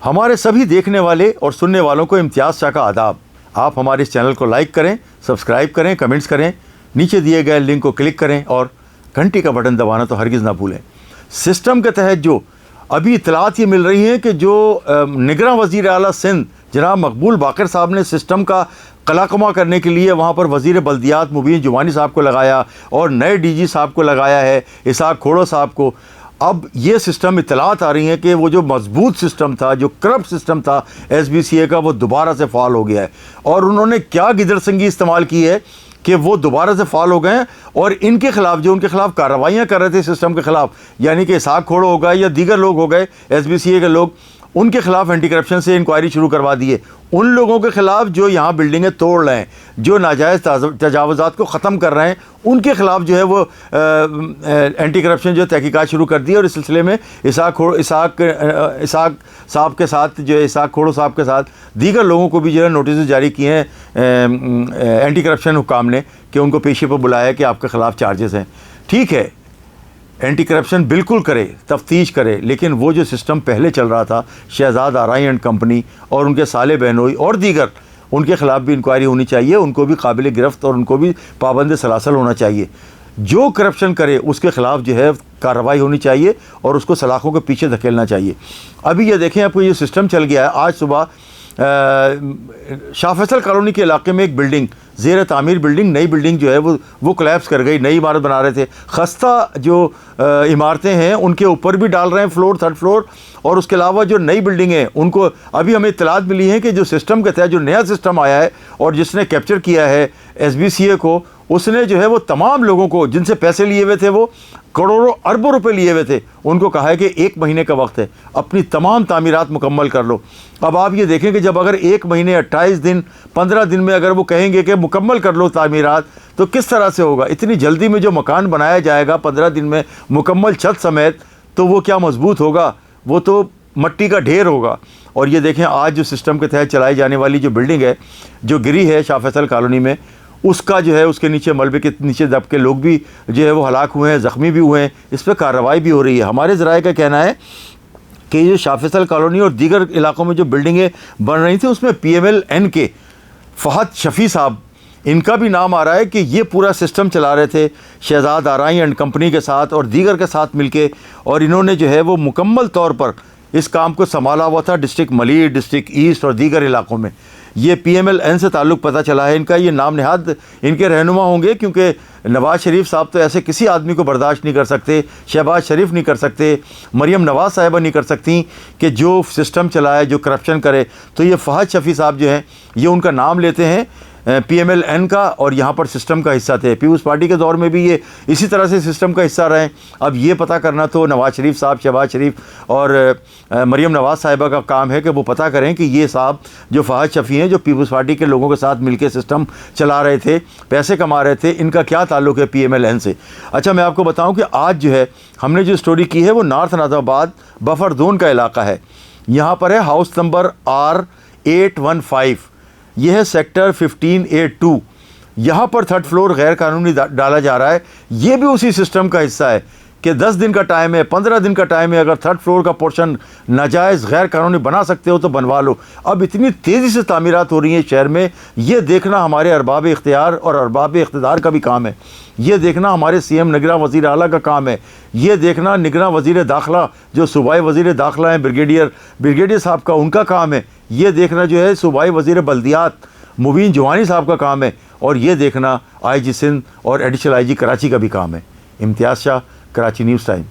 ہمارے سبھی دیکھنے والے اور سننے والوں کو امتیاز شاہ کا آداب. آپ ہمارے اس چینل کو لائک کریں, سبسکرائب کریں, کمنٹس کریں, نیچے دیے گئے لنک کو کلک کریں اور گھنٹی کا بٹن دبانا تو ہرگز نہ بھولیں. سسٹم کے تحت جو ابھی اطلاعات یہ مل رہی ہیں کہ جو نگراں وزیر اعلیٰ سندھ جناب مقبول باقر صاحب نے سسٹم کا قلعہ کرنے کے لیے وہاں پر وزیر بلدیات مبین جوانی صاحب کو لگایا اور نئے ڈی جی صاحب کو لگایا ہے, اسحاق کھوڑو صاحب کو. اب یہ سسٹم اطلاعات آ رہی ہیں کہ وہ جو مضبوط سسٹم تھا, جو کرپٹ سسٹم تھا ایس بی سی اے کا, وہ دوبارہ سے فعال ہو گیا ہے. اور انہوں نے کیا گدر سنگی استعمال کی ہے کہ وہ دوبارہ سے فعال ہو گئے ہیں اور ان کے خلاف جو ان کے خلاف کارروائیاں کر رہے تھے سسٹم کے خلاف, یعنی کہ اسحاق کھوڑو ہو گئے یا دیگر لوگ ہو گئے ایس بی سی اے کے لوگ, ان کے خلاف اینٹی کرپشن سے انکوائری شروع کروا دیے. ان لوگوں کے خلاف جو یہاں بلڈنگیں توڑ رہے ہیں, جو ناجائز تجاوزات کو ختم کر رہے ہیں, ان کے خلاف جو ہے وہ اینٹی کرپشن جو تحقیقات شروع کر دی. اور اس سلسلے میں اسحاق صاحب کے ساتھ جو ہے اسحاق کھوڑو صاحب کے ساتھ دیگر لوگوں کو بھی جو ہے نوٹسز جاری کیے ہیں اینٹی کرپشن حکام نے کہ ان کو پیشے پر بلایا کہ آپ کے خلاف چارجز ہیں. ٹھیک ہے, اینٹی کرپشن بالکل کرے, تفتیش کرے, لیکن وہ جو سسٹم پہلے چل رہا تھا شہزاد آرائی اینڈ کمپنی اور ان کے صالح بہنوئی اور دیگر, ان کے خلاف بھی انکوائری ہونی چاہیے, ان کو بھی قابل گرفت اور ان کو بھی پابند سلاسل ہونا چاہیے. جو کرپشن کرے اس کے خلاف جو ہے کارروائی ہونی چاہیے اور اس کو سلاخوں کے پیچھے دھکیلنا چاہیے. ابھی یہ دیکھیں آپ کو یہ سسٹم چل گیا ہے. آج صبح شاہ فیصل کالونی کے علاقے میں ایک بلڈنگ, زیر تعمیر بلڈنگ, نئی بلڈنگ جو ہے وہ کولیپس کر گئی. نئی عمارت بنا رہے تھے, خستہ جو عمارتیں ہیں ان کے اوپر بھی ڈال رہے ہیں فلور, تھرڈ فلور, اور اس کے علاوہ جو نئی بلڈنگ ہیں ان کو ابھی ہمیں اطلاعات ملی ہیں کہ جو سسٹم کے تحت جو نیا سسٹم آیا ہے اور جس نے کیپچر کیا ہے ایس بی سی اے کو, اس نے جو ہے وہ تمام لوگوں کو جن سے پیسے لیے ہوئے تھے, وہ کروڑوں اربوں روپے لیے ہوئے تھے, ان کو کہا ہے کہ 1 مہینے کا وقت ہے, اپنی تمام تعمیرات مکمل کر لو. اب آپ یہ دیکھیں کہ جب اگر 1 مہینے 28 دن 15 دن میں اگر وہ کہیں گے کہ مکمل کر لو تعمیرات, تو کس طرح سے ہوگا؟ اتنی جلدی میں جو مکان بنایا جائے گا 15 دن میں مکمل چھت سمیت, تو وہ کیا مضبوط ہوگا؟ وہ تو مٹی کا ڈھیر ہوگا. اور یہ دیکھیں آج جو سسٹم کے تحت چلائی جانے والی جو بلڈنگ ہے جو گری ہے شاہ فیصل کالونی میں, اس کا جو ہے اس کے نیچے ملبے کے نیچے دب کے لوگ بھی جو ہے وہ ہلاک ہوئے ہیں, زخمی بھی ہوئے ہیں. اس پہ کارروائی بھی ہو رہی ہے. ہمارے ذرائع کا کہنا ہے کہ یہ شاہ فیصل کالونی اور دیگر علاقوں میں جو بلڈنگیں بن رہی تھیں اس میں پی ایم ایل این کے فہد شفیع صاحب, ان کا بھی نام آ رہا ہے کہ یہ پورا سسٹم چلا رہے تھے شہزاد آرائی اینڈ کمپنی کے ساتھ اور دیگر کے ساتھ مل کے, اور انہوں نے جو ہے وہ مکمل طور پر اس کام کو سنبھالا ہوا تھا ڈسٹرکٹ ملیر, ڈسٹرکٹ ایسٹ اور دیگر علاقوں میں. یہ پی ایم ایل این سے تعلق پتہ چلا ہے. ان کا یہ نام نہاد ان کے رہنما ہوں گے, کیونکہ نواز شریف صاحب تو ایسے کسی آدمی کو برداشت نہیں کر سکتے, شہباز شریف نہیں کر سکتے, مریم نواز صاحبہ نہیں کر سکتی کہ جو سسٹم چلائے, جو کرپشن کرے. تو یہ فہد شفیع صاحب جو ہیں یہ ان کا نام لیتے ہیں پی ایم ایل این کا, اور یہاں پر سسٹم کا حصہ تھے. پیپلز پارٹی کے دور میں بھی یہ اسی طرح سے سسٹم کا حصہ رہے. اب یہ پتہ کرنا تو نواز شریف صاحب, شہباز شریف اور مریم نواز صاحبہ کا کام ہے کہ وہ پتہ کریں کہ یہ صاحب جو فہد شفیع ہیں, جو پیپلز پارٹی کے لوگوں کے ساتھ مل کے سسٹم چلا رہے تھے, پیسے کما رہے تھے, ان کا کیا تعلق ہے پی ایم ایل این سے. اچھا میں آپ کو بتاؤں کہ آج جو ہے ہم نے جو اسٹوری کی ہے وہ نارتھ ناظر آباد بفر زون کا علاقہ ہے. یہاں پر ہے ہاؤس نمبر R815, یہ ہے سیکٹر 15A2. یہاں پر 3rd فلور غیر قانونی ڈالا جا رہا ہے. یہ بھی اسی سسٹم کا حصہ ہے کہ 10 دن کا ٹائم ہے, 15 دن کا ٹائم ہے, اگر 3rd فلور کا پورشن ناجائز غیر قانونی بنا سکتے ہو تو بنوا لو. اب اتنی تیزی سے تعمیرات ہو رہی ہیں شہر میں, یہ دیکھنا ہمارے ارباب اختیار اور ارباب اقتدار کا بھی کام ہے. یہ دیکھنا ہمارے سی ایم نگراں وزیر اعلیٰ کا کام ہے. یہ دیکھنا نگراں وزیر داخلہ جو صوبائی وزیر داخلہ ہیں بریگیڈیئر صاحب کا, ان کا کام ہے. یہ دیکھنا جو ہے صوبائی وزیر بلدیات مبین جوانی صاحب کا کام ہے. اور یہ دیکھنا آئی جی سندھ اور ایڈیشنل آئی جی کراچی کا بھی کام ہے. امتیاز شاہ, کراچی نیوز ٹائم.